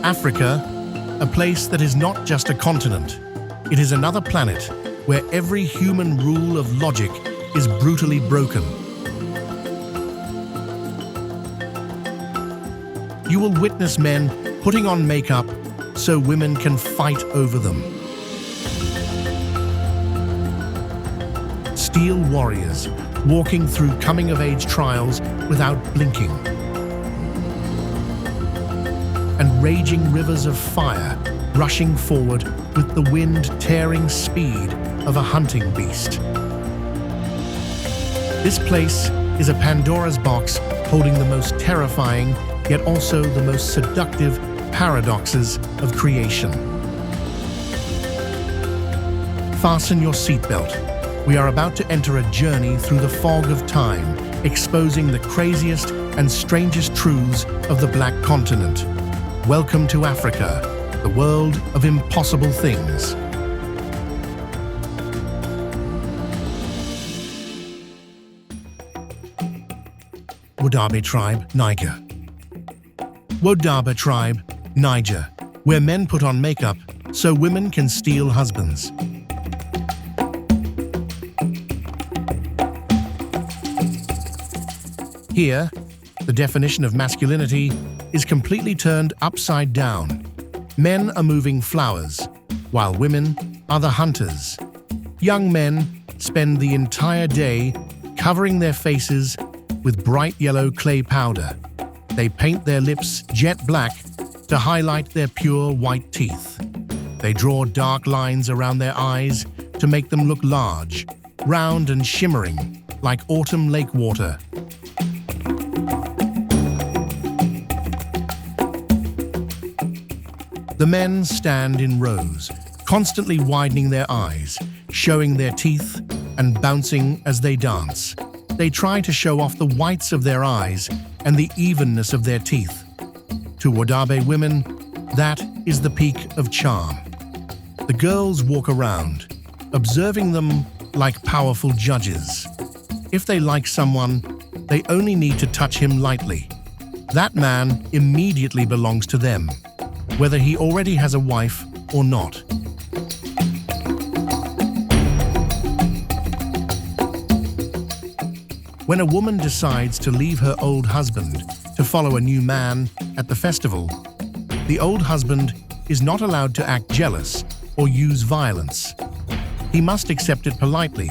Africa, a place that is not just a continent. It is another planet where every human rule of logic is brutally broken. You will witness men putting on makeup so women can fight over them. Steel warriors walking through coming-of-age trials without blinking. And raging rivers of fire rushing forward with the wind-tearing speed of a hunting beast. This place is a Pandora's box holding the most terrifying, yet also the most seductive paradoxes of creation. Fasten your seatbelt. We are about to enter a journey through the fog of time, exposing the craziest and strangest truths of the Black Continent. Welcome to Africa, the world of impossible things. Wodaabe tribe, Niger. Wodaabe tribe, Niger, where men put on makeup so women can steal husbands. Here, the definition of masculinity is completely turned upside down. Men are moving flowers, while women are the hunters. Young men spend the entire day covering their faces with bright yellow clay powder. They paint their lips jet black to highlight their pure white teeth. They draw dark lines around their eyes to make them look large, round and shimmering like autumn lake water. The men stand in rows, constantly widening their eyes, showing their teeth and bouncing as they dance. They try to show off the whites of their eyes and the evenness of their teeth. To Wodaabe women, that is the peak of charm. The girls walk around, observing them like powerful judges. If they like someone, they only need to touch him lightly. That man immediately belongs to them, whether he already has a wife or not. When a woman decides to leave her old husband to follow a new man at the festival, the old husband is not allowed to act jealous or use violence. He must accept it politely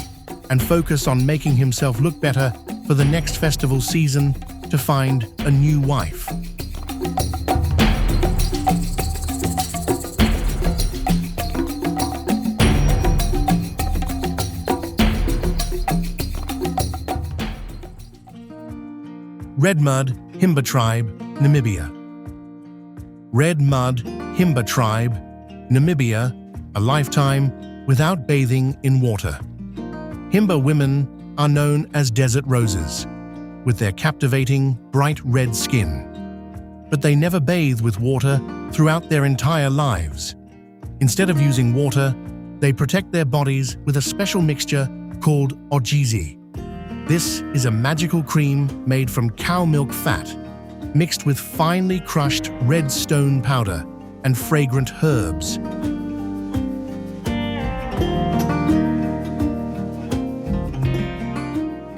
and focus on making himself look better for the next festival season to find a new wife. Red Mud, Himba tribe, Namibia. Red Mud, Himba tribe, Namibia, a lifetime without bathing in water. Himba women are known as desert roses, with their captivating, bright red skin. But they never bathe with water throughout their entire lives. Instead of using water, they protect their bodies with a special mixture called ogizi. This is a magical cream made from cow milk fat, mixed with finely crushed red stone powder and fragrant herbs.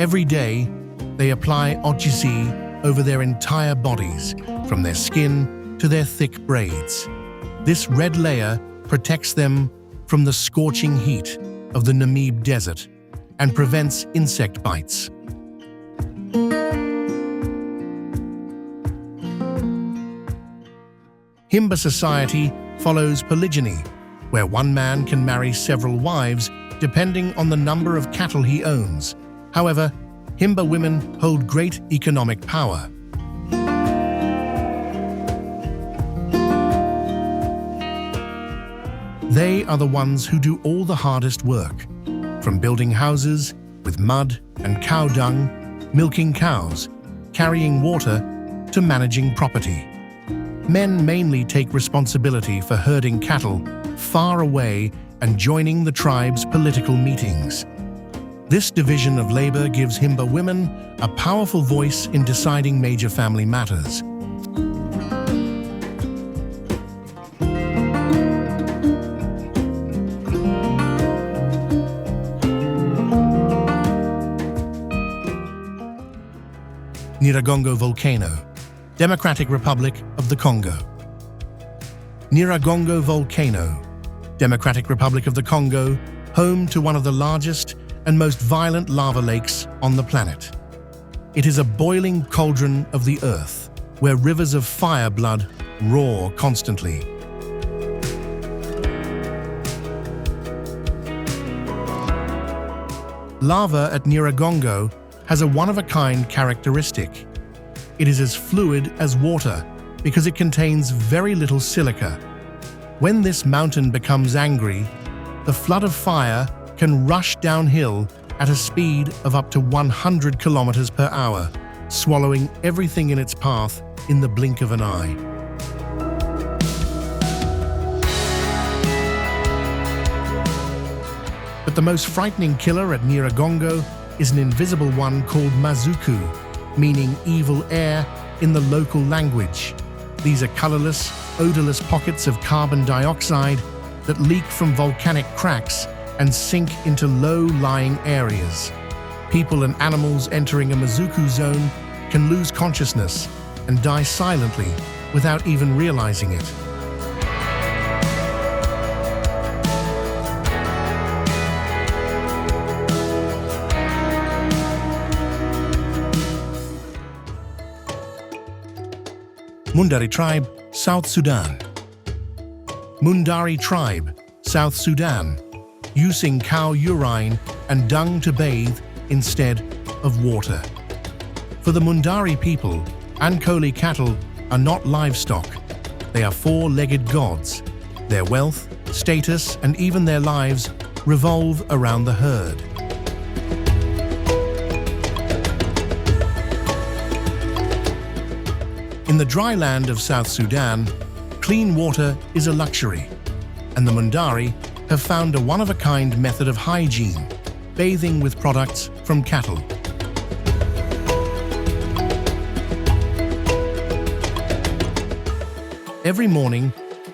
Every day, they apply ogizi over their entire bodies, from their skin to their thick braids. This red layer protects them from the scorching heat of the Namib desert and prevents insect bites. Himba society follows polygyny, where one man can marry several wives depending on the number of cattle he owns. However, Himba women hold great economic power. They are the ones who do all the hardest work, from building houses with mud and cow dung, milking cows, carrying water, to managing property. Men mainly take responsibility for herding cattle far away and joining the tribe's political meetings. This division of labor gives Himba women a powerful voice in deciding major family matters. Nyiragongo Volcano, Democratic Republic of the Congo. Nyiragongo Volcano, Democratic Republic of the Congo, home to one of the largest and most violent lava lakes on the planet. It is a boiling cauldron of the earth, where rivers of fire blood roar constantly. Lava at Nyiragongo has a one-of-a-kind characteristic. It is as fluid as water because it contains very little silica. When this mountain becomes angry, the flood of fire can rush downhill at a speed of up to 100 kilometers per hour, swallowing everything in its path in the blink of an eye. But the most frightening killer at Nyiragongo is an invisible one called mazuku, meaning evil air in the local language. These are colorless, odorless pockets of carbon dioxide that leak from volcanic cracks and sink into low-lying areas. People and animals entering a mazuku zone can lose consciousness and die silently without even realizing it. Mundari tribe, South Sudan. Mundari tribe, South Sudan, using cow urine and dung to bathe instead of water. For the Mundari people, Ankoli cattle are not livestock. They are four-legged gods. Their wealth, status, and even their lives revolve around the herd. In the dry land of South Sudan, clean water is a luxury, and the Mundari have found a one-of-a-kind method of hygiene, bathing with products from cattle. Every morning,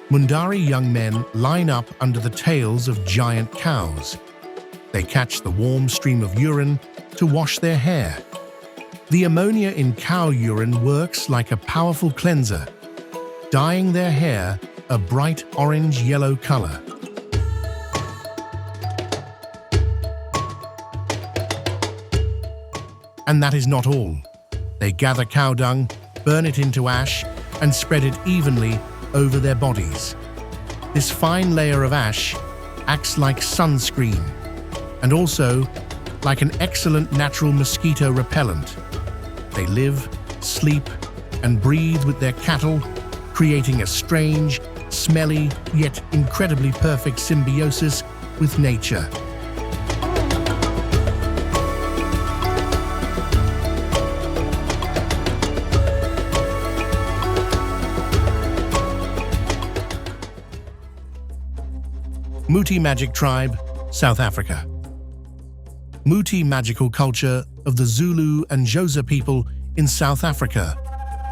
Mundari young men line up under the tails of giant cows. They catch the warm stream of urine to wash their hair. The ammonia in cow urine works like a powerful cleanser, dyeing their hair a bright orange-yellow color. And that is not all. They gather cow dung, burn it into ash, and spread it evenly over their bodies. This fine layer of ash acts like sunscreen, and also like an excellent natural mosquito repellent. They live, sleep, and breathe with their cattle, creating a strange, smelly, yet incredibly perfect symbiosis with nature. Muti Magic Tribe, South Africa. Muti magical culture of the Zulu and Xhosa people in South Africa,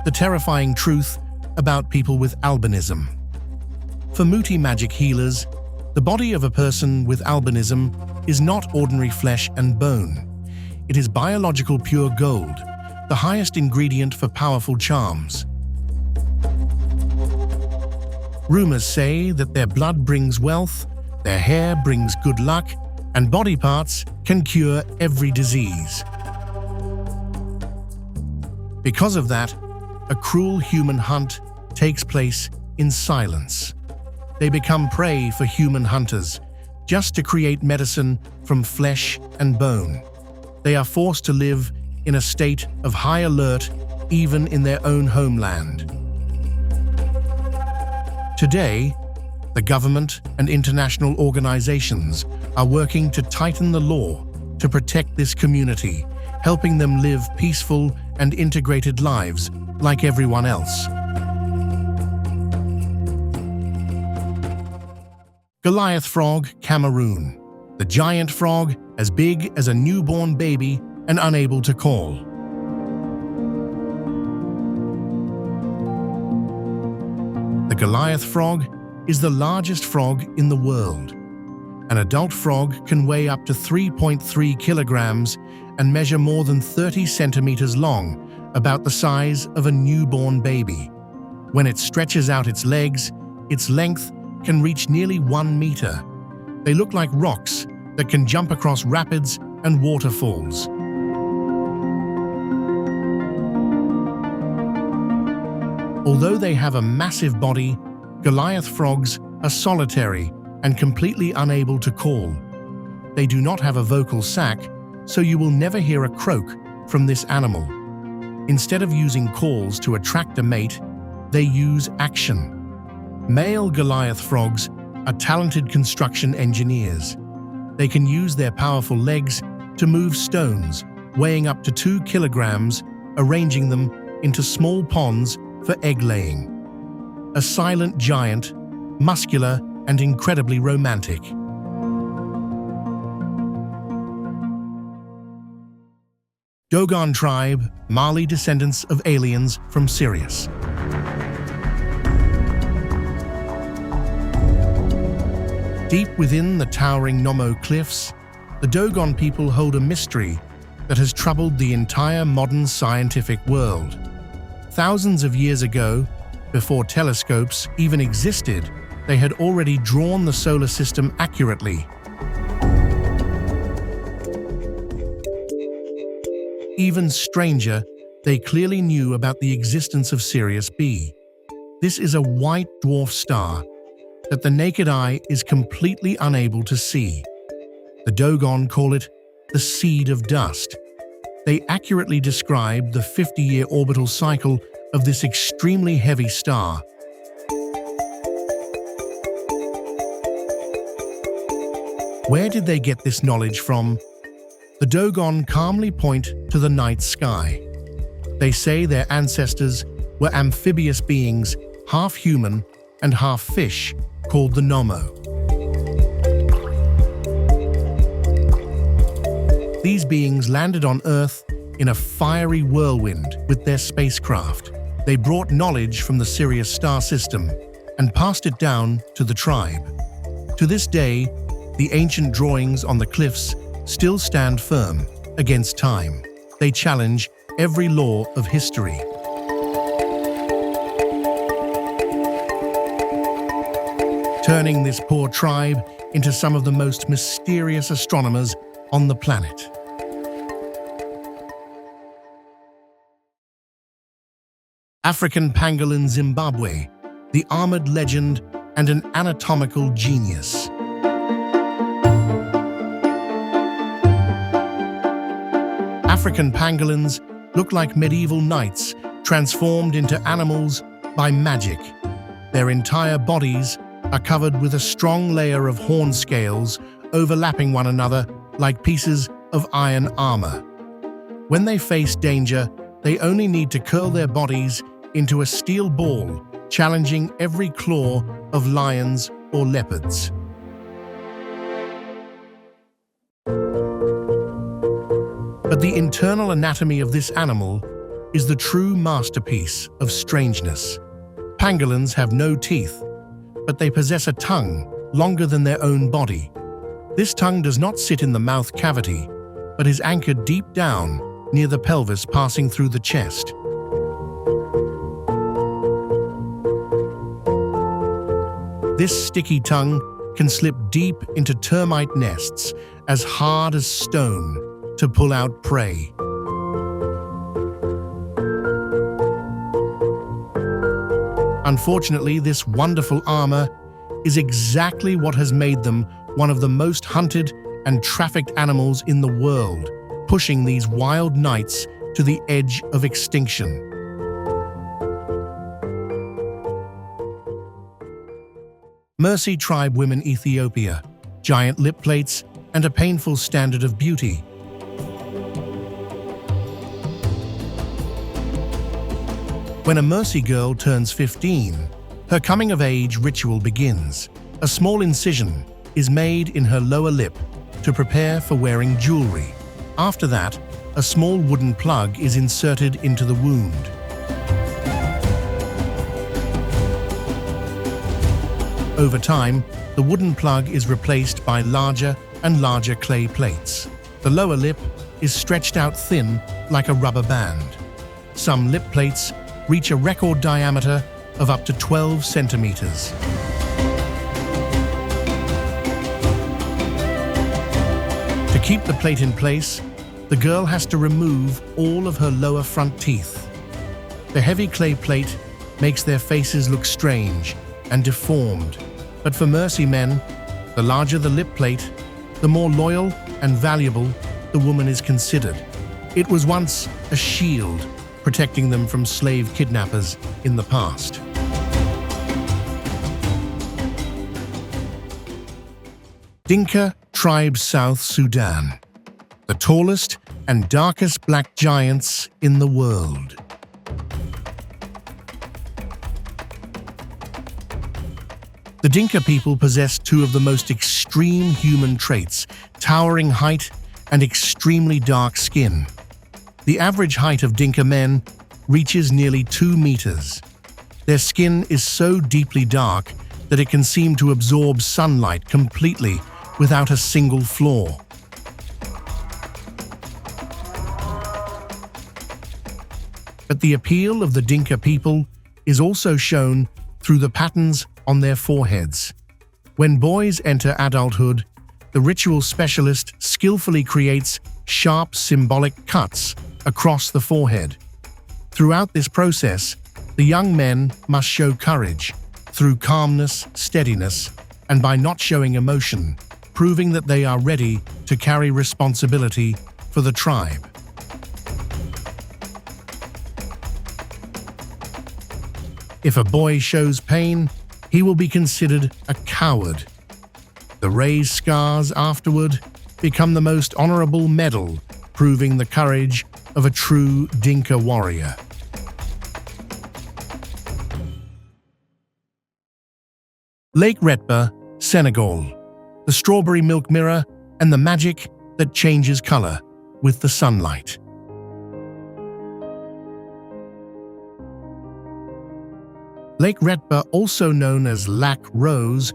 the terrifying truth about people with albinism. For Muti magic healers, the body of a person with albinism is not ordinary flesh and bone. It is biological pure gold, the highest ingredient for powerful charms. Rumors say that their blood brings wealth, their hair brings good luck, and body parts can cure every disease. Because of that, a cruel human hunt takes place in silence. They become prey for human hunters, just to create medicine from flesh and bone. They are forced to live in a state of high alert even in their own homeland. Today, the government and international organizations are working to tighten the law to protect this community, helping them live peaceful and integrated lives like everyone else. Goliath frog, Cameroon. The giant frog, as big as a newborn baby and unable to call. The Goliath frog is the largest frog in the world. An adult frog can weigh up to 3.3 kilograms and measure more than 30 centimeters long, about the size of a newborn baby. When it stretches out its legs, its length can reach nearly 1 meter. They look like rocks that can jump across rapids and waterfalls. Although they have a massive body, Goliath frogs are solitary and completely unable to call. They do not have a vocal sac, so you will never hear a croak from this animal. Instead of using calls to attract a mate, they use action. Male Goliath frogs are talented construction engineers. They can use their powerful legs to move stones, weighing up to 2 kilograms, arranging them into small ponds for egg-laying. A silent giant, muscular and incredibly romantic. Dogon tribe, Mali descendants of aliens from Sirius. Deep within the towering Nomo cliffs, the Dogon people hold a mystery that has troubled the entire modern scientific world. Thousands of years ago, before telescopes even existed, they had already drawn the solar system accurately. Even stranger, they clearly knew about the existence of Sirius B. This is a white dwarf star that the naked eye is completely unable to see. The Dogon call it the seed of dust. They accurately describe the 50-year orbital cycle of this extremely heavy star. Where did they get this knowledge from? The Dogon calmly point to the night sky. They say their ancestors were amphibious beings, half human and half fish, called the Nomo. These beings landed on Earth in a fiery whirlwind with their spacecraft. They brought knowledge from the Sirius star system and passed it down to the tribe. To this day, the ancient drawings on the cliffs still stand firm against time. They challenge every law of history. Turning this poor tribe into some of the most mysterious astronomers on the planet. African pangolin Zimbabwe, the armored legend and an anatomical genius. African pangolins look like medieval knights transformed into animals by magic. Their entire bodies are covered with a strong layer of horn scales overlapping one another like pieces of iron armor. When they face danger, they only need to curl their bodies into a steel ball, challenging every claw of lions or leopards. But the internal anatomy of this animal is the true masterpiece of strangeness. Pangolins have no teeth, but they possess a tongue longer than their own body. This tongue does not sit in the mouth cavity, but is anchored deep down near the pelvis, passing through the chest. This sticky tongue can slip deep into termite nests as hard as stone to pull out prey. Unfortunately, this wonderful armor is exactly what has made them one of the most hunted and trafficked animals in the world, pushing these wild knights to the edge of extinction. Mursi tribe women Ethiopia, giant lip plates and a painful standard of beauty. When a Mursi girl turns 15, her coming-of-age ritual begins. A small incision is made in her lower lip to prepare for wearing jewelry. After that, a small wooden plug is inserted into the wound. Over time, the wooden plug is replaced by larger and larger clay plates. The lower lip is stretched out thin like a rubber band. Some lip plates reach a record diameter of up to 12 centimeters. To keep the plate in place, the girl has to remove all of her lower front teeth. The heavy clay plate makes their faces look strange and deformed, but for Mursi men, the larger the lip plate, the more loyal and valuable the woman is considered. It was once a shield protecting them from slave kidnappers in the past. Dinka tribe, South Sudan, the tallest and darkest black giants in the world. The Dinka people possess two of the most extreme human traits: towering height and extremely dark skin. The average height of Dinka men reaches nearly 2 meters. Their skin is so deeply dark that it can seem to absorb sunlight completely without a single flaw. But the appeal of the Dinka people is also shown through the patterns on their foreheads. When boys enter adulthood, the ritual specialist skillfully creates sharp symbolic cuts across the forehead. Throughout this process, the young men must show courage through calmness, steadiness, and by not showing emotion, proving that they are ready to carry responsibility for the tribe. If a boy shows pain, he will be considered a coward. The raised scars afterward become the most honorable medal, proving the courage of a true Dinka warrior. Lake Retba, Senegal, the strawberry milk mirror and the magic that changes color with the sunlight. Lake Retba, also known as Lac Rose,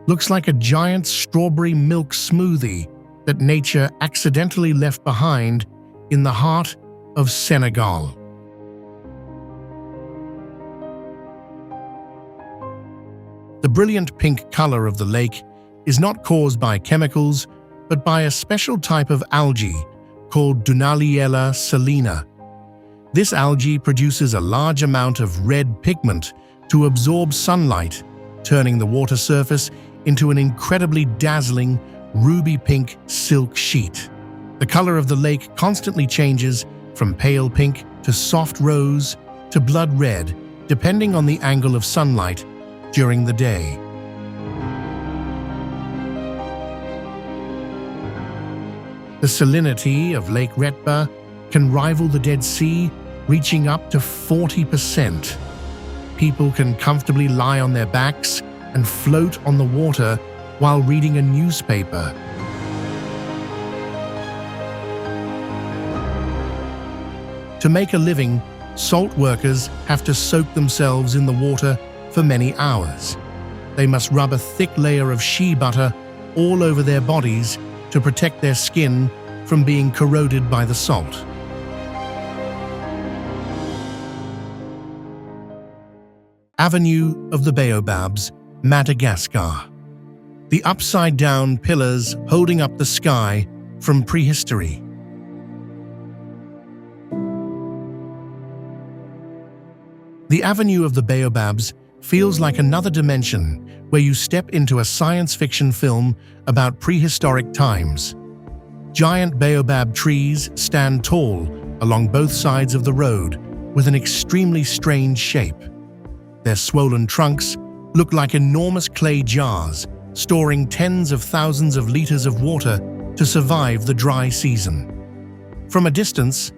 looks like a giant strawberry milk smoothie that nature accidentally left behind in the heart of Senegal. The brilliant pink color of the lake is not caused by chemicals, but by a special type of algae called Dunaliella salina. This algae produces a large amount of red pigment to absorb sunlight, turning the water surface into an incredibly dazzling ruby-pink silk sheet. The color of the lake constantly changes from pale pink to soft rose to blood red, depending on the angle of sunlight during the day. The salinity of Lake Retba can rival the Dead Sea, reaching up to 40%. People can comfortably lie on their backs and float on the water while reading a newspaper. To make a living, salt workers have to soak themselves in the water for many hours. They must rub a thick layer of shea butter all over their bodies to protect their skin from being corroded by the salt. Avenue of the Baobabs, Madagascar. The upside-down pillars holding up the sky from prehistory. The Avenue of the Baobabs feels like another dimension where you step into a science fiction film about prehistoric times. Giant baobab trees stand tall along both sides of the road with an extremely strange shape. Their swollen trunks look like enormous clay jars, storing tens of thousands of liters of water to survive the dry season. From a distance,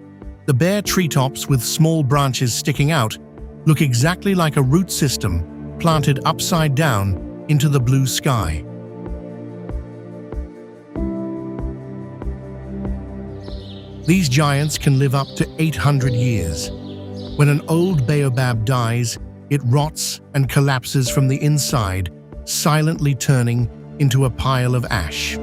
the bare treetops with small branches sticking out look exactly like a root system planted upside down into the blue sky. These giants can live up to 800 years. When an old baobab dies, it rots and collapses from the inside, silently turning into a pile of ash.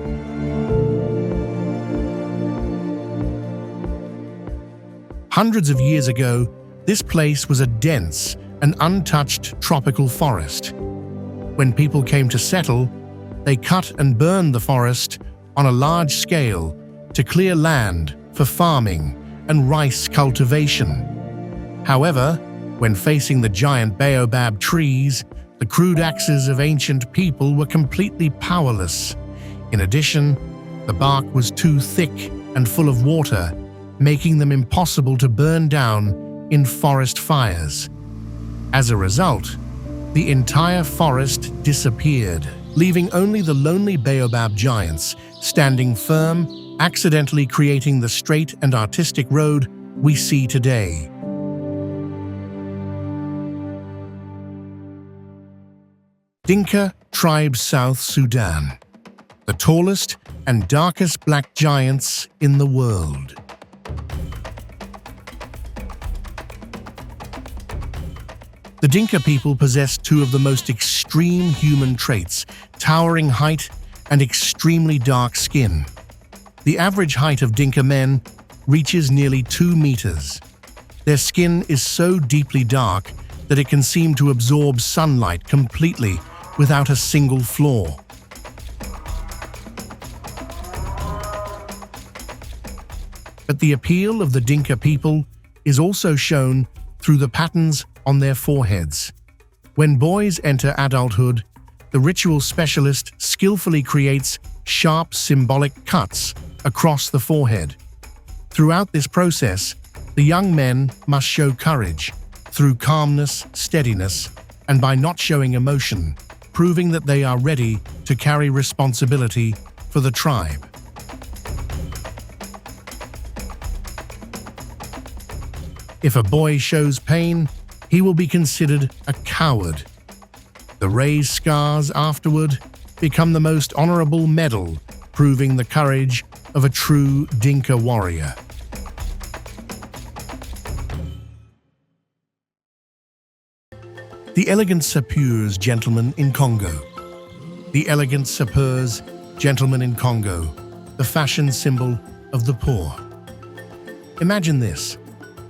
Hundreds of years ago, This place was a dense and untouched tropical forest. When people came to settle, they cut and burned the forest on a large scale to clear land for farming and rice cultivation. However, when facing the giant baobab trees, the crude axes of ancient people were completely powerless. In addition, the bark was too thick and full of water, making them impossible to burn down in forest fires. As a result, the entire forest disappeared, leaving only the lonely baobab giants standing firm, accidentally creating the straight and artistic road we see today. Dinka tribe, South Sudan, the tallest and darkest black giants in the world. The Dinka people possess two of the most extreme human traits: towering height and extremely dark skin. The average height of Dinka men reaches nearly 2 meters. Their skin is so deeply dark that it can seem to absorb sunlight completely without a single flaw. But the appeal of the Dinka people is also shown through the patterns on their foreheads. When boys enter adulthood, the ritual specialist skillfully creates sharp symbolic cuts across the forehead. Throughout this process, the young men must show courage through calmness, steadiness, and by not showing emotion, proving that they are ready to carry responsibility for the tribe. If a boy shows pain, he will be considered a coward. The raised scars afterward become the most honorable medal, proving the courage of a true Dinka warrior. The elegant Sapeurs gentleman in Congo. The elegant Sapeurs gentleman in Congo, the fashion symbol of the poor. Imagine this.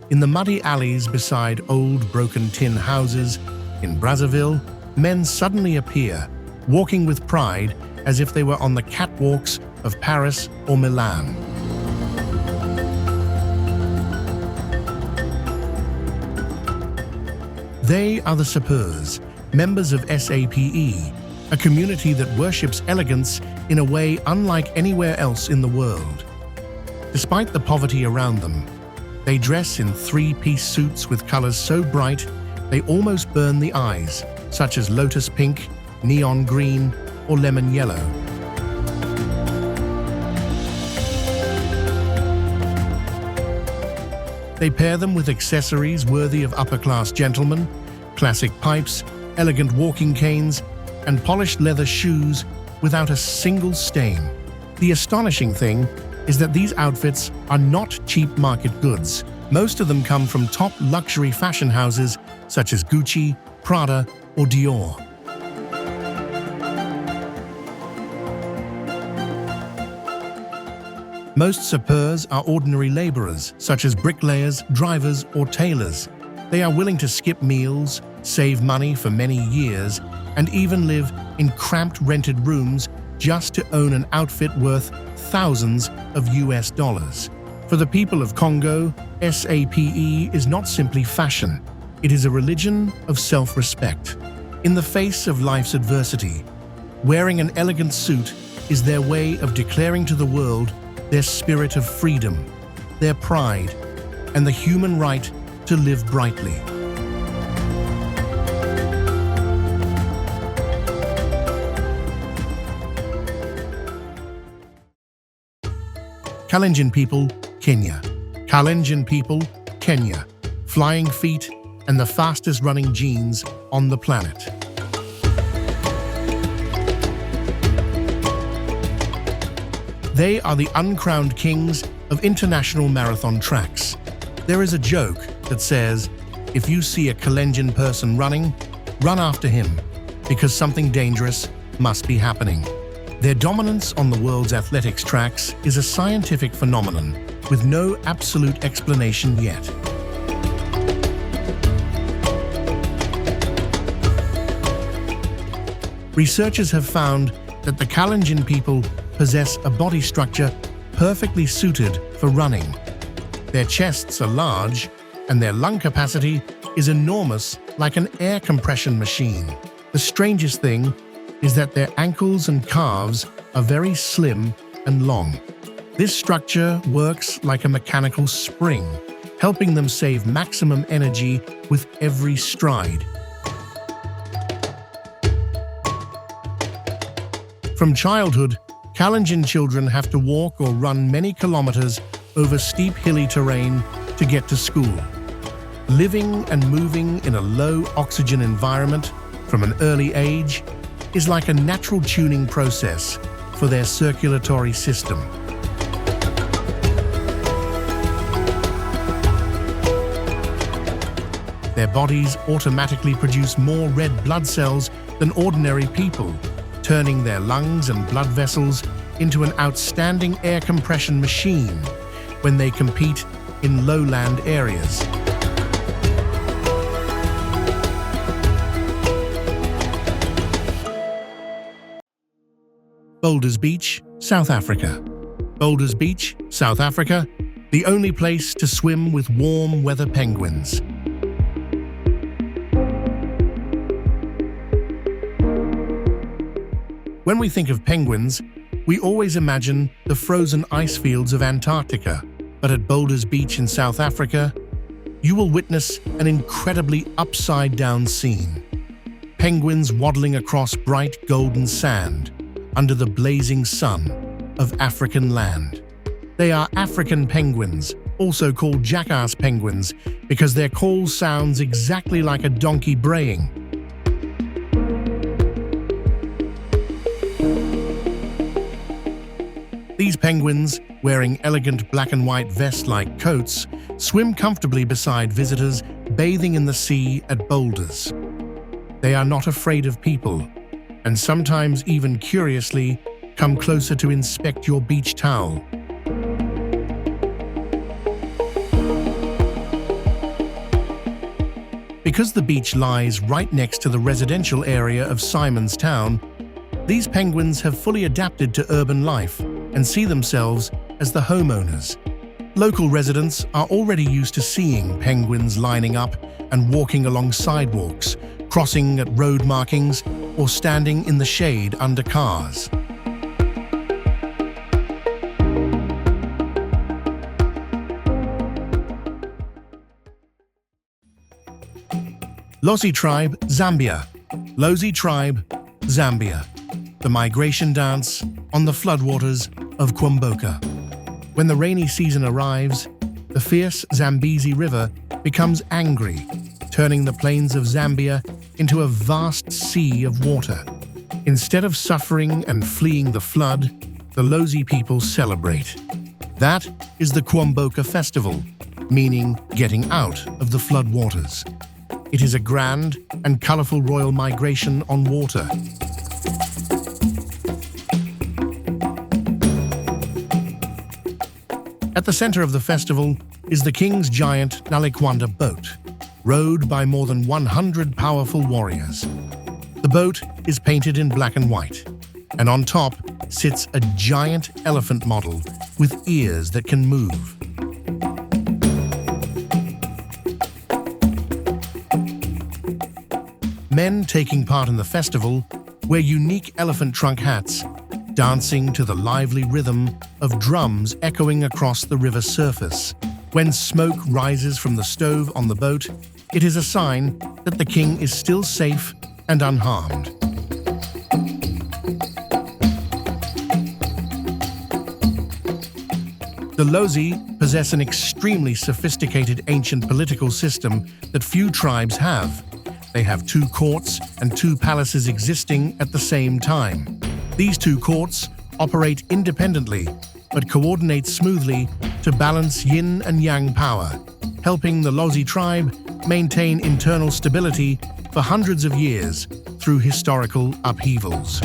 In the muddy alleys beside old broken tin houses in Brazzaville, men suddenly appear, walking with pride as if they were on the catwalks of Paris or Milan. They are the Sapeurs, members of SAPE, a community that worships elegance in a way unlike anywhere else in the world. Despite the poverty around them, they dress in 3-piece suits with colors so bright they almost burn the eyes, such as lotus pink, neon green, or lemon yellow. They pair them with accessories worthy of upper-class gentlemen, classic pipes, elegant walking canes, and polished leather shoes without a single stain. The astonishing thing is that these outfits are not cheap market goods. Most of them come from top luxury fashion houses such as Gucci, Prada, or Dior. Most Sapeurs are ordinary laborers, such as bricklayers, drivers, or tailors. They are willing to skip meals, save money for many years, and even live in cramped rented rooms just to own an outfit worth thousands of US dollars. For the people of Congo, SAPE is not simply fashion. It is a religion of self-respect. In the face of life's adversity, wearing an elegant suit is their way of declaring to the world their spirit of freedom, their pride, and the human right to live brightly. Kalenjin people, Kenya. Kalenjin people, Kenya. Flying feet and the fastest running genes on the planet. They are the uncrowned kings of international marathon tracks. There is a joke that says, if you see a Kalenjin person running, run after him, because something dangerous must be happening. Their dominance on the world's athletics tracks is a scientific phenomenon with no absolute explanation yet. Researchers have found that the Kalenjin people possess a body structure perfectly suited for running. Their chests are large, and their lung capacity is enormous, like an air compression machine. The strangest thing is that their ankles and calves are very slim and long. This structure works like a mechanical spring, helping them save maximum energy with every stride. From childhood, Kalenjin children have to walk or run many kilometers over steep hilly terrain to get to school. Living and moving in a low oxygen environment from an early age is like a natural tuning process for their circulatory system. Their bodies automatically produce more red blood cells than ordinary people, turning their lungs and blood vessels into an outstanding air compression machine when they compete in lowland areas. Boulders Beach, South Africa. Boulders Beach, South Africa, the only place to swim with warm weather penguins. When we think of penguins, we always imagine the frozen ice fields of Antarctica. But at Boulders Beach in South Africa, you will witness an incredibly upside-down scene. Penguins waddling across bright golden sand under the blazing sun of African land. They are African penguins, also called jackass penguins, because their call sounds exactly like a donkey braying. These penguins, wearing elegant black and white vest-like coats, swim comfortably beside visitors bathing in the sea at Boulders. They are not afraid of people, and sometimes even curiously come closer to inspect your beach towel. Because the beach lies right next to the residential area of Simon's Town, these penguins have fully adapted to urban life and see themselves as the homeowners. Local residents are already used to seeing penguins lining up and walking along sidewalks, crossing at road markings, or standing in the shade under cars. Lozi tribe, Zambia. Lozi tribe, Zambia. The migration dance on the floodwaters of Kwamboka. When the rainy season arrives, the fierce Zambezi River becomes angry, turning the plains of Zambia into a vast sea of water. Instead of suffering and fleeing the flood, the Lozi people celebrate. That is the Kwamboka festival, meaning getting out of the flood waters. It is a grand and colorful royal migration on water. At the center of the festival is the king's giant Nalikwanda boat, rowed by more than 100 powerful warriors. The boat is painted in black and white, and on top sits a giant elephant model with ears that can move. Men taking part in the festival wear unique elephant trunk hats, dancing to the lively rhythm of drums echoing across the river surface. When smoke rises from the stove on the boat, it is a sign that the king is still safe and unharmed. The Lozi possess an extremely sophisticated ancient political system that few tribes have. They have 2 courts and 2 palaces existing at the same time. These 2 courts operate independently, but coordinate smoothly to balance yin and yang power, helping the Lozi tribe maintain internal stability for hundreds of years through historical upheavals.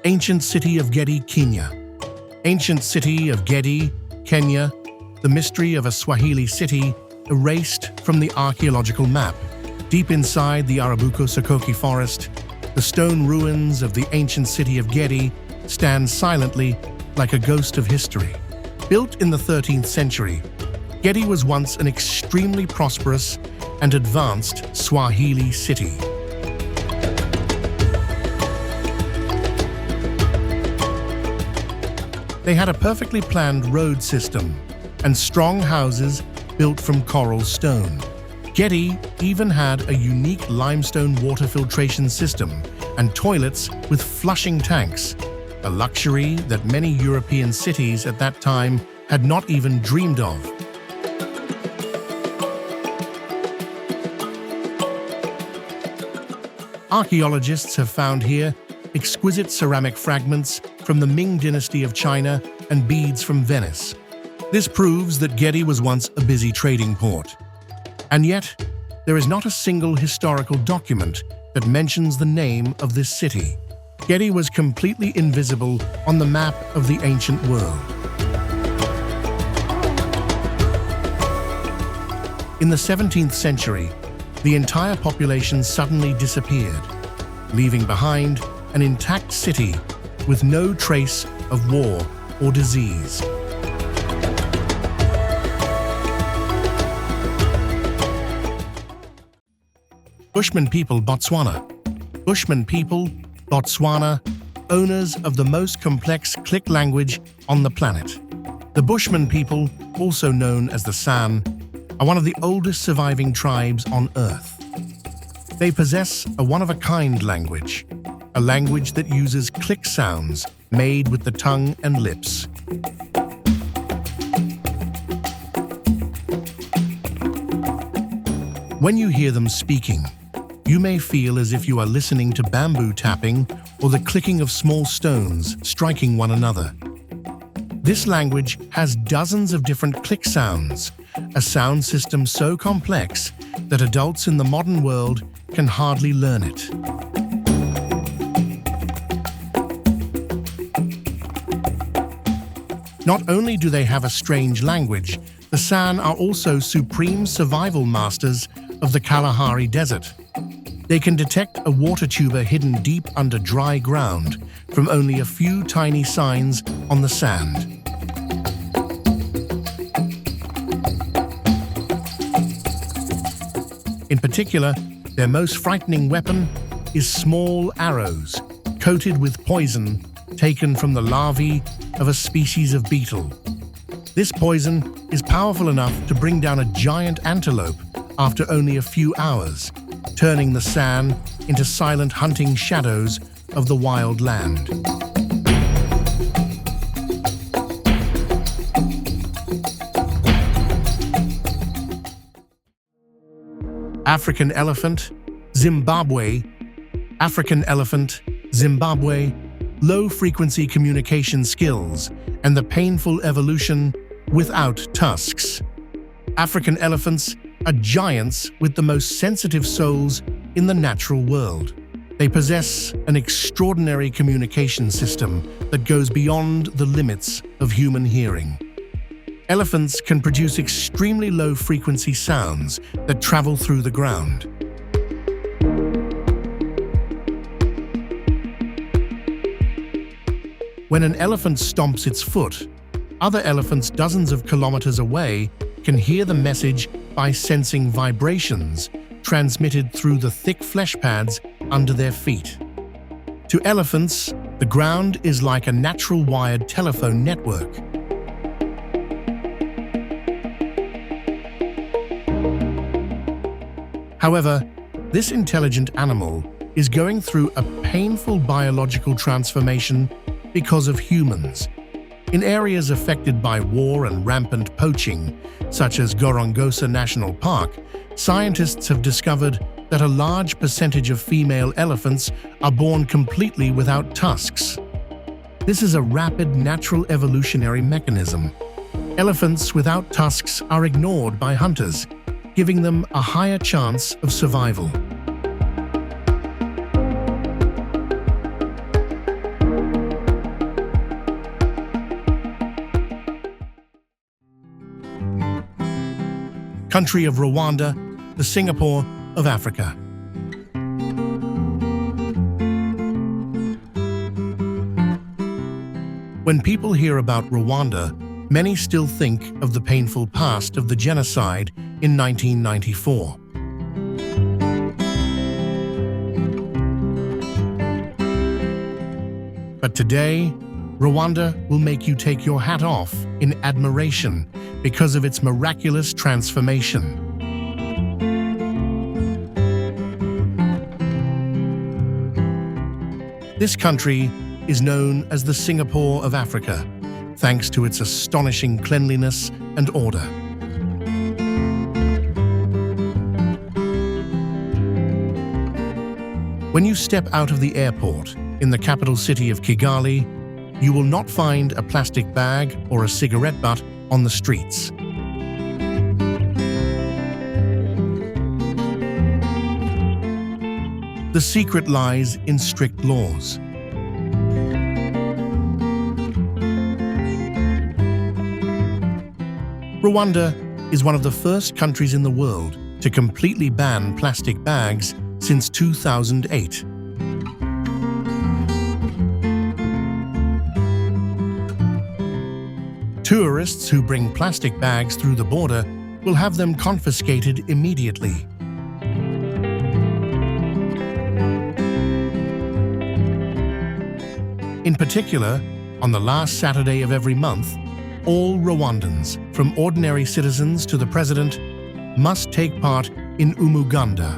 Ancient city of Gedi, Kenya. Ancient city of Gedi, Kenya, the mystery of a Swahili city erased from the archaeological map. Deep inside the Arabuko-Sokoke forest, the stone ruins of the ancient city of Gedi stand silently like a ghost of history. Built in the 13th century, Gedi was once an extremely prosperous and advanced Swahili city. They had a perfectly planned road system and strong houses built from coral stone. Gedi even had a unique limestone water filtration system and toilets with flushing tanks, a luxury that many European cities at that time had not even dreamed of. Archaeologists have found here exquisite ceramic fragments from the Ming dynasty of China and beads from Venice. This proves that Gedi was once a busy trading port. And yet, there is not a single historical document that mentions the name of this city. Gedi was completely invisible on the map of the ancient world. In the 17th century, the entire population suddenly disappeared, leaving behind an intact city with no trace of war or disease. Bushman people Botswana. Bushman people Botswana, owners of the most complex click language on the planet. The Bushman people, also known as the San, are one of the oldest surviving tribes on Earth. They possess a one-of-a-kind language, a language that uses click sounds made with the tongue and lips. When you hear them speaking, you may feel as if you are listening to bamboo tapping or the clicking of small stones striking one another. This language has dozens of different click sounds, a sound system so complex that adults in the modern world can hardly learn it. Not only do they have a strange language, the San are also supreme survival masters of the Kalahari Desert. They can detect a water tuber hidden deep under dry ground from only a few tiny signs on the sand. In particular, their most frightening weapon is small arrows coated with poison taken from the larvae of a species of beetle. This poison is powerful enough to bring down a giant antelope after only a few hours, turning the San into silent hunting shadows of the wild land. African elephant, Zimbabwe. African elephant, Zimbabwe, low-frequency communication skills, and the painful evolution without tusks. African elephants are giants with the most sensitive souls in the natural world. They possess an extraordinary communication system that goes beyond the limits of human hearing. Elephants can produce extremely low-frequency sounds that travel through the ground. When an elephant stomps its foot, other elephants dozens of kilometers away can hear the message by sensing vibrations transmitted through the thick flesh pads under their feet. To elephants, the ground is like a natural wired telephone network. However, this intelligent animal is going through a painful biological transformation because of humans. In areas affected by war and rampant poaching, such as Gorongosa National Park, scientists have discovered that a large percentage of female elephants are born completely without tusks. This is a rapid natural evolutionary mechanism. Elephants without tusks are ignored by hunters, giving them a higher chance of survival. country of Rwanda, the Singapore of Africa. When people hear about Rwanda, many still think of the painful past of the genocide in 1994. But today, Rwanda will make you take your hat off in admiration because of its miraculous transformation. This country is known as the Singapore of Africa, thanks to its astonishing cleanliness and order. When you step out of the airport in the capital city of Kigali, you will not find a plastic bag or a cigarette butt on the streets. The secret lies in strict laws. Rwanda is one of the first countries in the world to completely ban plastic bags since 2008. Tourists who bring plastic bags through the border will have them confiscated immediately. In particular, on the last Saturday of every month, all Rwandans, from ordinary citizens to the president, must take part in Umuganda,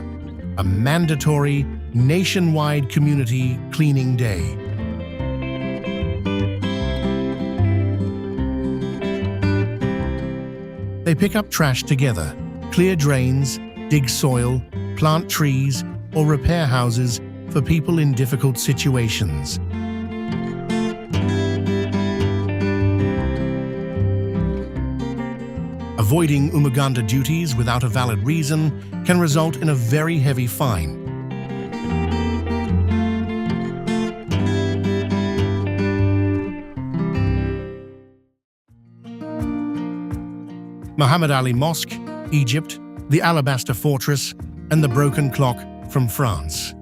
a mandatory nationwide community cleaning day. They pick up trash together, clear drains, dig soil, plant trees, or repair houses for people in difficult situations. Avoiding Umuganda duties without a valid reason can result in a very heavy fine. Muhammad Ali Mosque, Egypt, the Alabaster Fortress, and the Broken Clock from France.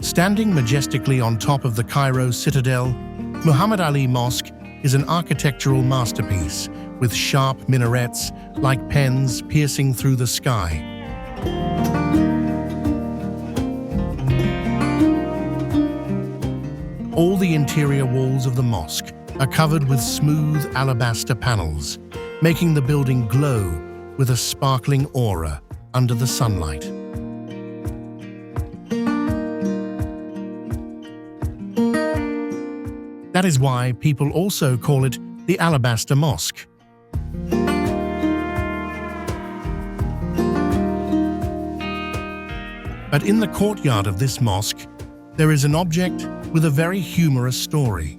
Standing majestically on top of the Cairo citadel, Muhammad Ali Mosque is an architectural masterpiece with sharp minarets like pens piercing through the sky. All the interior walls of the mosque are covered with smooth alabaster panels, making the building glow with a sparkling aura under the sunlight. That is why people also call it the Alabaster Mosque. But in the courtyard of this mosque, there is an object with a very humorous story.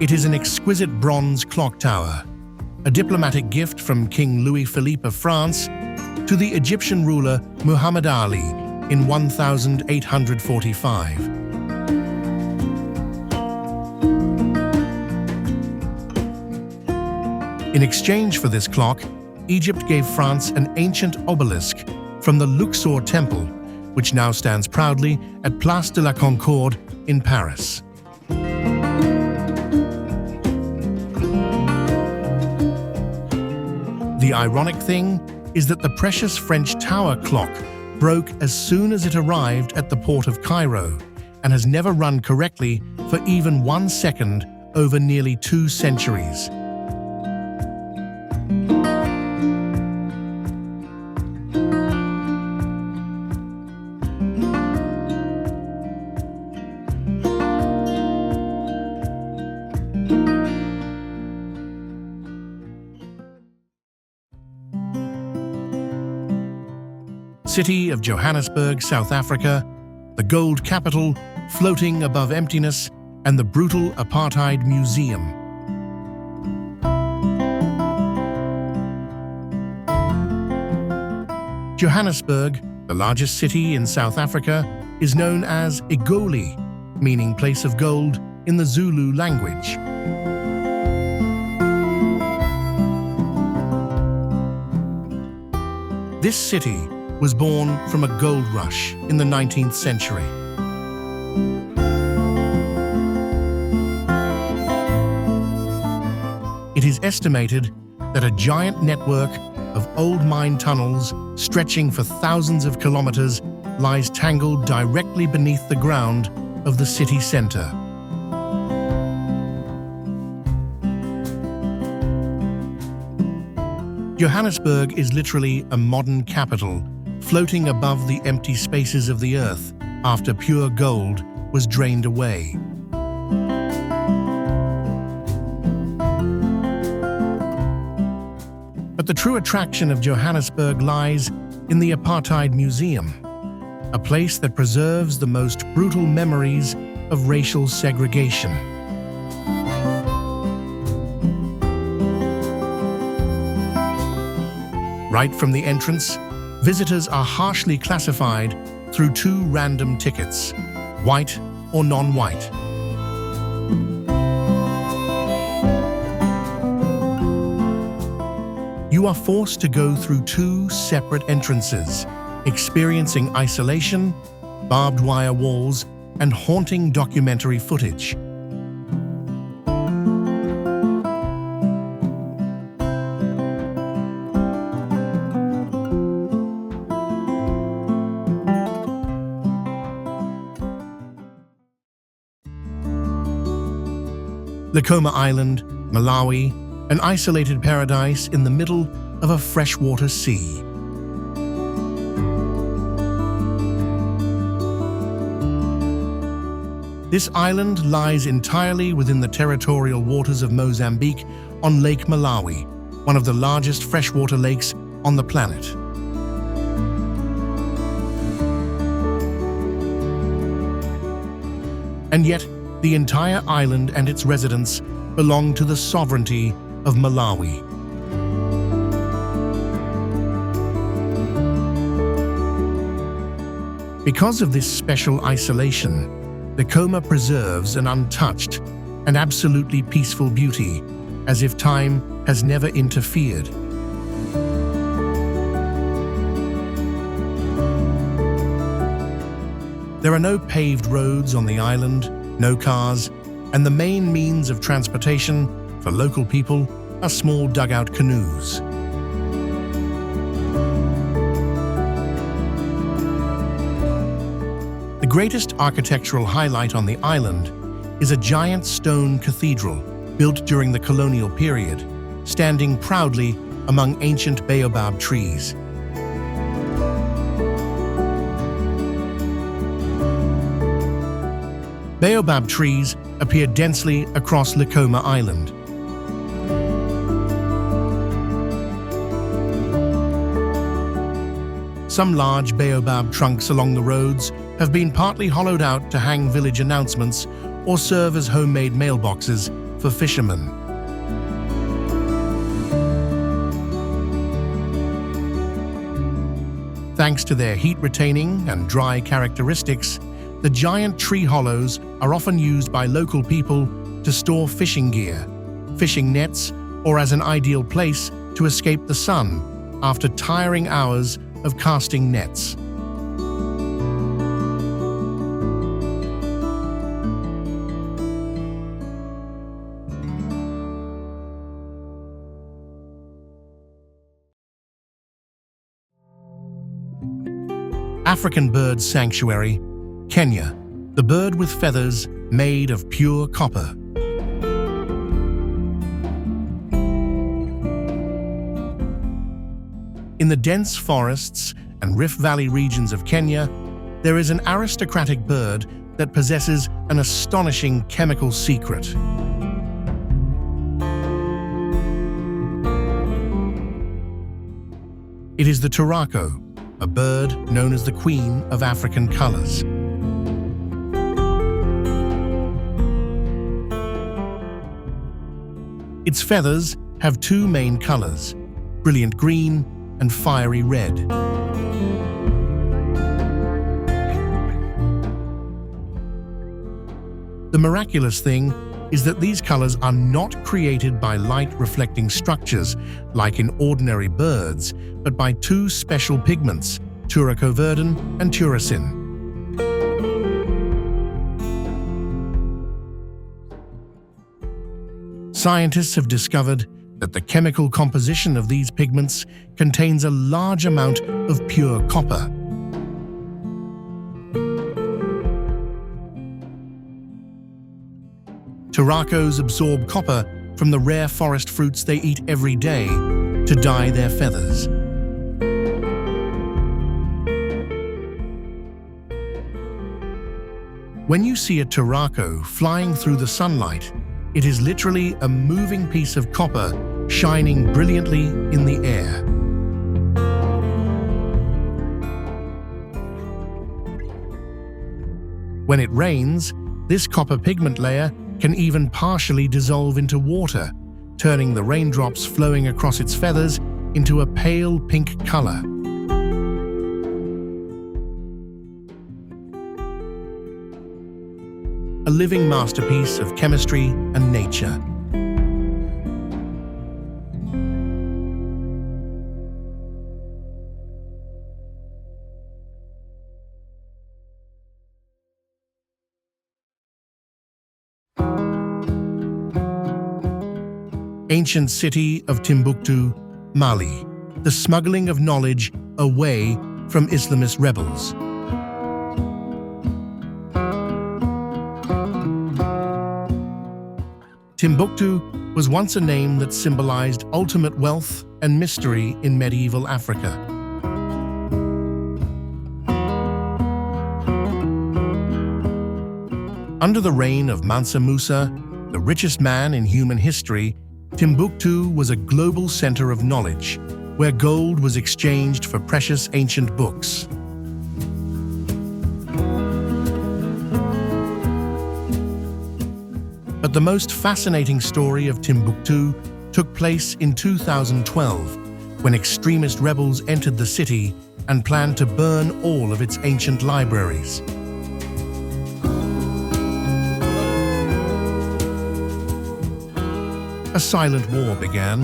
It is an exquisite bronze clock tower, a diplomatic gift from King Louis Philippe of France to the Egyptian ruler Muhammad Ali in 1845. In exchange for this clock, Egypt gave France an ancient obelisk from the Luxor Temple, which now stands proudly at Place de la Concorde in Paris. The ironic thing is that the precious French tower clock broke as soon as it arrived at the port of Cairo and has never run correctly for even 1 second over nearly 2 centuries. City of Johannesburg, South Africa, the gold capital floating above emptiness, and the brutal apartheid museum. Johannesburg, the largest city in South Africa, is known as Igoli, meaning place of gold in the Zulu language. This city was born from a gold rush in the 19th century. It is estimated that a giant network of old mine tunnels stretching for thousands of kilometers lies tangled directly beneath the ground of the city center. Johannesburg is literally a modern capital, floating above the empty spaces of the earth after pure gold was drained away. But the true attraction of Johannesburg lies in the Apartheid Museum, a place that preserves the most brutal memories of racial segregation. Right from the entrance, visitors are harshly classified through two random tickets, white or non-white. You are forced to go through two separate entrances, experiencing isolation, barbed wire walls, and haunting documentary footage. Likoma Island, Malawi, an isolated paradise in the middle of a freshwater sea. This island lies entirely within the territorial waters of Mozambique on Lake Malawi, one of the largest freshwater lakes on the planet. And yet, the entire island and its residents belong to the sovereignty of Malawi. Because of this special isolation, Likoma preserves an untouched and absolutely peaceful beauty, as if time has never interfered. There are no paved roads on the island, no cars, and the main means of transportation for local people are small dugout canoes. The greatest architectural highlight on the island is a giant stone cathedral built during the colonial period, standing proudly among ancient baobab trees. Baobab trees appear densely across Likoma Island. Some large baobab trunks along the roads have been partly hollowed out to hang village announcements or serve as homemade mailboxes for fishermen. Thanks to their heat-retaining and dry characteristics, the giant tree hollows are often used by local people to store fishing gear, fishing nets, or as an ideal place to escape the sun after tiring hours of casting nets. African Bird Sanctuary, Kenya, the bird with feathers made of pure copper. In the dense forests and Rift Valley regions of Kenya, there is an aristocratic bird that possesses an astonishing chemical secret. It is the turako, a bird known as the Queen of African colors. Its feathers have two main colors, brilliant green and fiery red. The miraculous thing is that these colors are not created by light-reflecting structures like in ordinary birds, but by two special pigments, turacoverdin and turacin. Scientists have discovered that the chemical composition of these pigments contains a large amount of pure copper. Turacos absorb copper from the rare forest fruits they eat every day to dye their feathers. When you see a turaco flying through the sunlight, it is literally a moving piece of copper shining brilliantly in the air. When it rains, this copper pigment layer can even partially dissolve into water, turning the raindrops flowing across its feathers into a pale pink color. A living masterpiece of chemistry and nature. Ancient city of Timbuktu, Mali, the smuggling of knowledge away from Islamist rebels. Timbuktu was once a name that symbolized ultimate wealth and mystery in medieval Africa. Under the reign of Mansa Musa, the richest man in human history, Timbuktu was a global center of knowledge, where gold was exchanged for precious ancient books. But the most fascinating story of Timbuktu took place in 2012, when extremist rebels entered the city and planned to burn all of its ancient libraries. A silent war began.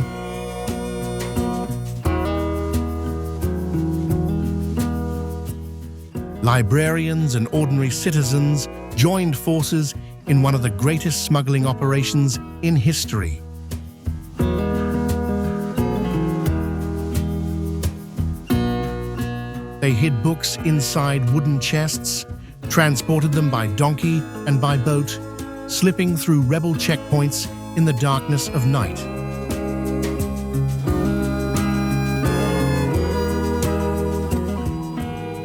Librarians and ordinary citizens joined forces in one of the greatest smuggling operations in history. They hid books inside wooden chests, transported them by donkey and by boat, slipping through rebel checkpoints in the darkness of night.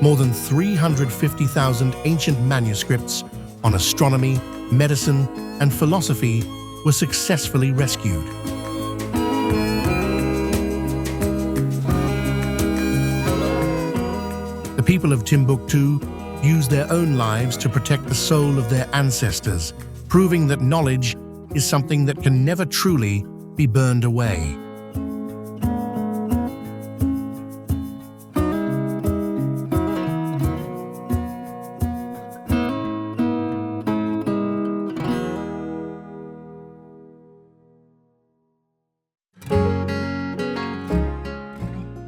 More than 350,000 ancient manuscripts on astronomy, medicine, and philosophy were successfully rescued. The people of Timbuktu used their own lives to protect the soul of their ancestors, proving that knowledge is something that can never truly be burned away.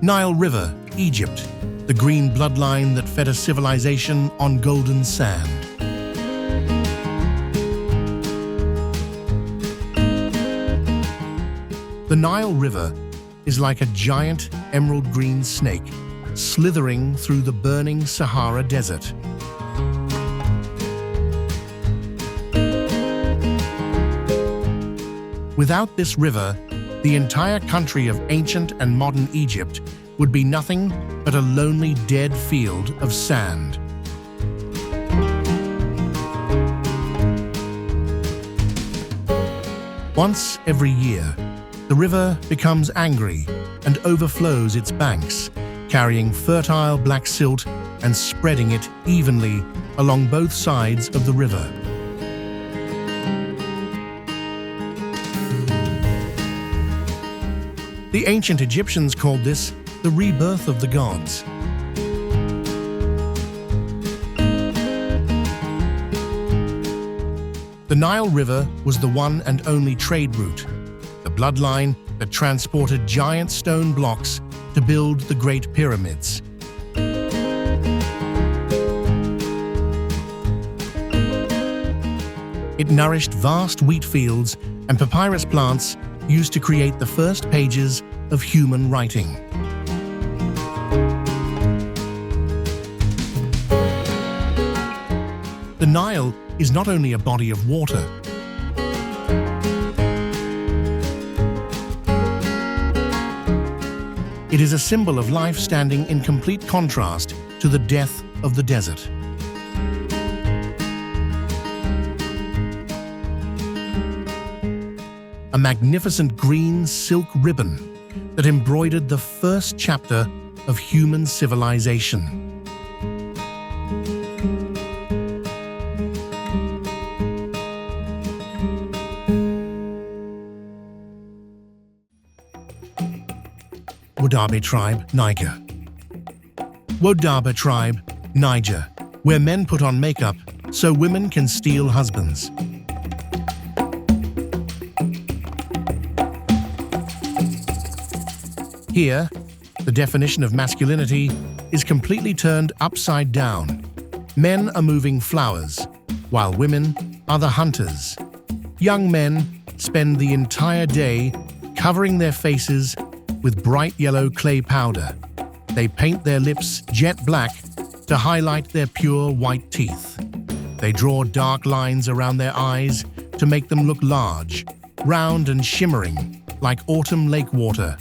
Nile River, Egypt, the green bloodline that fed a civilization on golden sand. The Nile River is like a giant emerald green snake slithering through the burning Sahara Desert. Without this river, the entire country of ancient and modern Egypt would be nothing but a lonely dead field of sand. Once every year, the river becomes angry and overflows its banks, carrying fertile black silt and spreading it evenly along both sides of the river. The ancient Egyptians called this the rebirth of the gods. The Nile River was the one and only trade route, the bloodline that transported giant stone blocks to build the Great Pyramids. It nourished vast wheat fields and papyrus plants used to create the first pages of human writing. The Nile is not only a body of water. It is a symbol of life standing in complete contrast to the death of the desert. A magnificent green silk ribbon that embroidered the first chapter of human civilization. Wodaabe tribe, Niger. Wodaabe tribe, Niger, where men put on makeup so women can steal husbands. Here, the definition of masculinity is completely turned upside down. Men are moving flowers, while women are the hunters. Young men spend the entire day covering their faces with bright yellow clay powder. They paint their lips jet black to highlight their pure white teeth. They draw dark lines around their eyes to make them look large, round and shimmering like autumn lake water.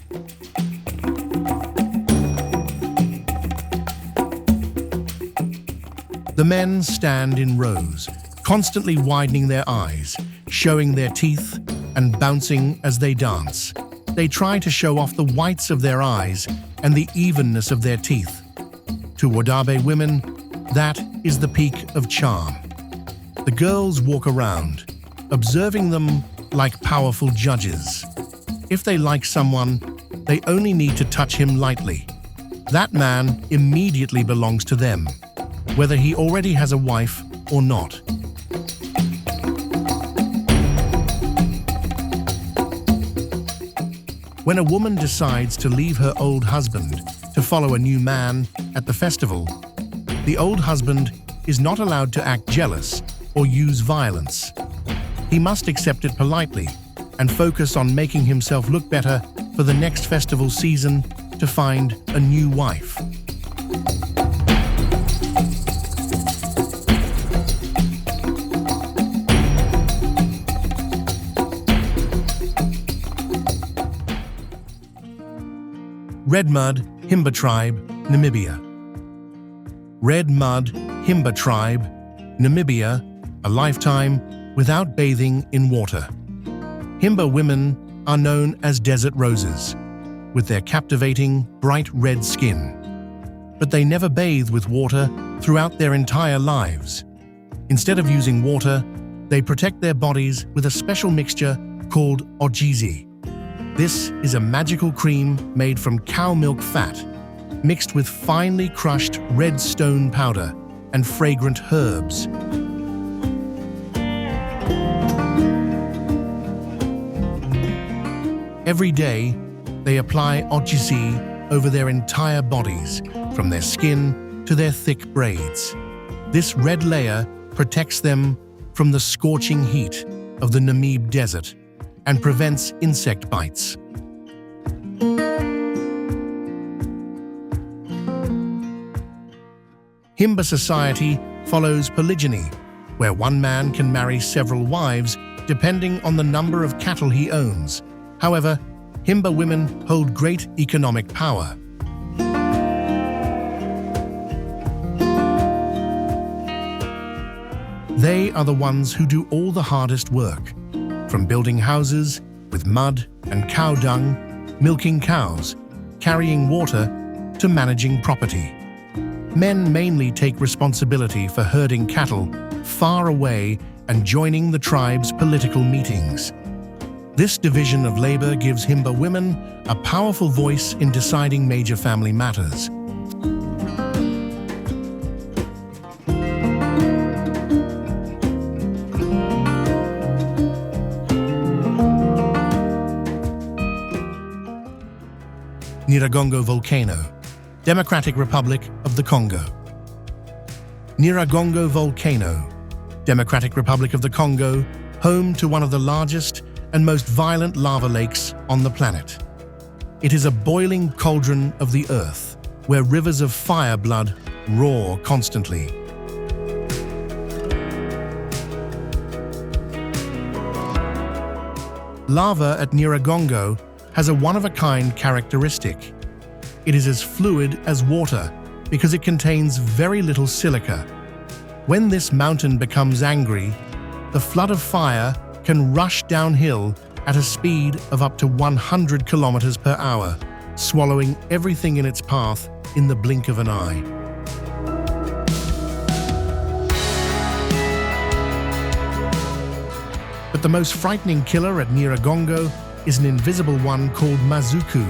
The men stand in rows, constantly widening their eyes, showing their teeth and bouncing as they dance. They try to show off the whites of their eyes and the evenness of their teeth. To Wodaabe women, that is the peak of charm. The girls walk around, observing them like powerful judges. If they like someone, they only need to touch him lightly. That man immediately belongs to them, whether he already has a wife or not. When a woman decides to leave her old husband to follow a new man at the festival, the old husband is not allowed to act jealous or use violence. He must accept it politely and focus on making himself look better for the next festival season to find a new wife. Red Mud, Himba tribe, Namibia. Red Mud, Himba tribe, Namibia, a lifetime without bathing in water. Himba women are known as desert roses, with their captivating, bright red skin. But they never bathe with water throughout their entire lives. Instead of using water, they protect their bodies with a special mixture called ogizi. This is a magical cream made from cow milk fat, mixed with finely crushed red stone powder and fragrant herbs. Every day, they apply ogizi over their entire bodies, from their skin to their thick braids. This red layer protects them from the scorching heat of the Namib desert and prevents insect bites. Himba society follows polygyny, where one man can marry several wives depending on the number of cattle he owns. However, Himba women hold great economic power. They are the ones who do all the hardest work, from building houses with mud and cow dung, milking cows, carrying water, to managing property. Men mainly take responsibility for herding cattle far away and joining the tribe's political meetings. This division of labor gives Himba women a powerful voice in deciding major family matters. Nyiragongo Volcano, Democratic Republic of the Congo. Nyiragongo Volcano, Democratic Republic of the Congo, home to one of the largest and most violent lava lakes on the planet. It is a boiling cauldron of the earth, where rivers of fire blood roar constantly. Lava at Nyiragongo has a one-of-a-kind characteristic. It is as fluid as water because it contains very little silica. When this mountain becomes angry, the flood of fire can rush downhill at a speed of up to 100 kilometers per hour, swallowing everything in its path in the blink of an eye. But the most frightening killer at Nyiragongo is an invisible one called mazuku,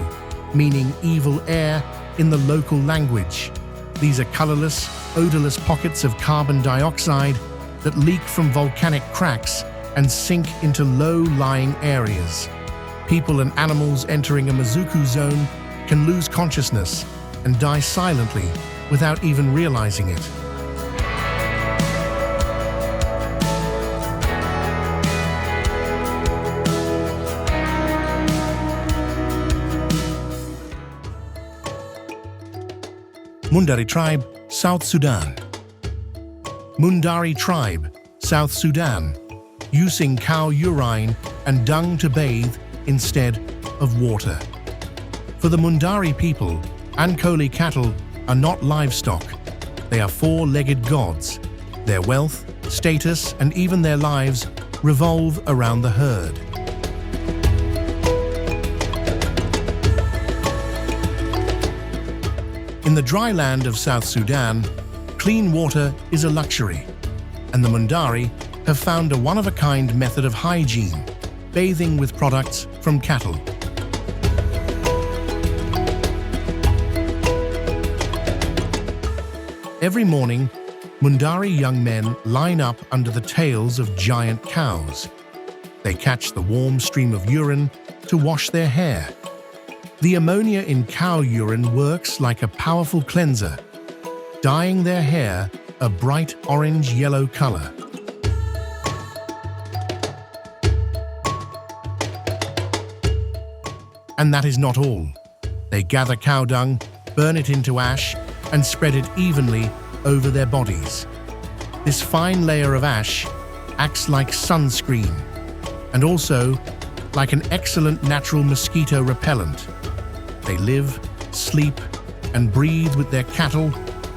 meaning evil air in the local language. These are colorless, odorless pockets of carbon dioxide that leak from volcanic cracks and sink into low-lying areas. People and animals entering a mazuku zone can lose consciousness and die silently without even realizing it. Mundari tribe, South Sudan. Mundari tribe, South Sudan, using cow urine and dung to bathe instead of water. For the Mundari people, Ankoli cattle are not livestock. They are four-legged gods. Their wealth, status, and even their lives revolve around the herd. In the dry land of South Sudan, clean water is a luxury, and the Mundari have found a one-of-a-kind method of hygiene, bathing with products from cattle. Every morning, Mundari young men line up under the tails of giant cows. They catch the warm stream of urine to wash their hair. The ammonia in cow urine works like a powerful cleanser, dyeing their hair a bright orange-yellow color. And that is not all. They gather cow dung, burn it into ash, and spread it evenly over their bodies. This fine layer of ash acts like sunscreen, and also like an excellent natural mosquito repellent. They live, sleep, and breathe with their cattle,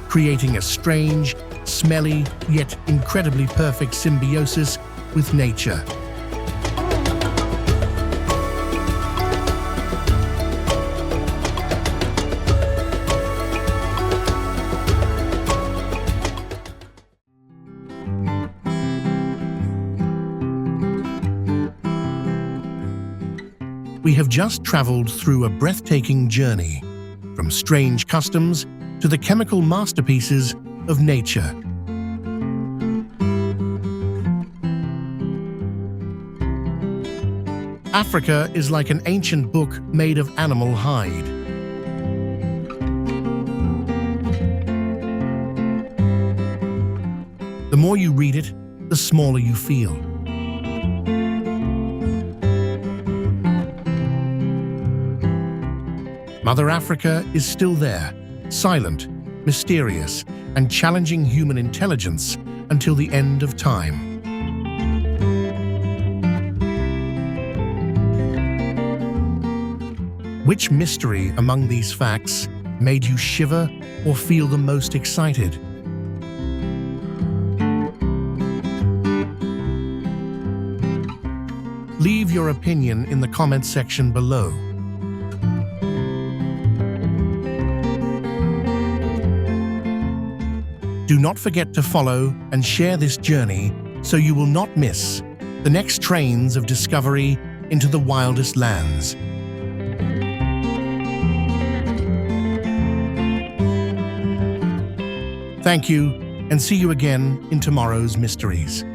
creating a strange, smelly, yet incredibly perfect symbiosis with nature. We have just traveled through a breathtaking journey, from strange customs to the chemical masterpieces of nature. Africa is like an ancient book made of animal hide. The more you read it, the smaller you feel. Mother Africa is still there, silent, mysterious, and challenging human intelligence until the end of time. Which mystery among these facts made you shiver or feel the most excited? Leave your opinion in the comments section below. Do not forget to follow and share this journey so you will not miss the next trains of discovery into the wildest lands. Thank you, and see you again in tomorrow's mysteries.